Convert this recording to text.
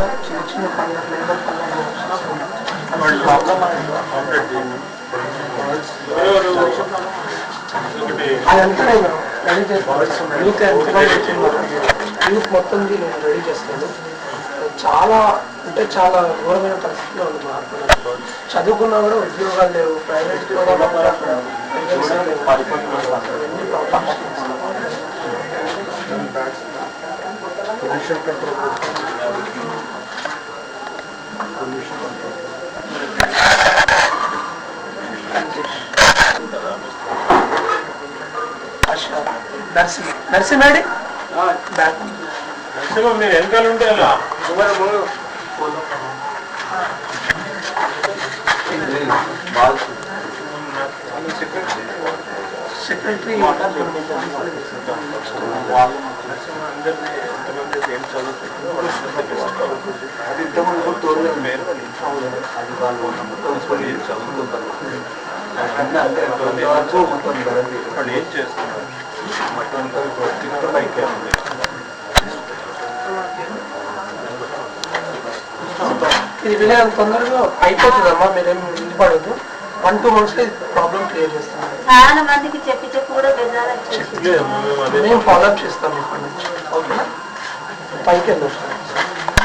చిన్న చిన్న పనులు లేబర్ పనులు అదంతా నేను రెడీ చేస్తాను. యూత్ మొత్తం నేను రెడీ చేస్తాను. చాలా అంటే చాలా ఘోరమైన పరిస్థితిలో ఉంది మార్పు. చదువుకున్నా కూడా ఉద్యోగాలు లేవు, ప్రైవేట్ ఉద్యోగాలు కూడా పొల్యూషన్ కంట్రోల్ నర్సింగ్ మేడి మీరు వెనకాల ఉంటే అలా సెక్రటరీ అందరినీ ఎంతమంది ఏం చదువుతుందో అది ఇంతమంది తోడు మేరు అది వాళ్ళు ఏం చదువుతుంటారు, వాళ్ళు ఏం చేస్తున్నారు బైక్ ఇది వినయం తొందరగా అయిపోతుందమ్మా, మీరేం ఇది పడద్దు. 1-2 months లో ప్రాబ్లం క్లియర్ చేస్తాం. చాలా మందికి చెప్పి కూడా మేము ఫాలోఅప్ చేస్తాం ఇప్పటి నుంచి. ఓకేనా? పైకి వెళ్ళొస్తాం.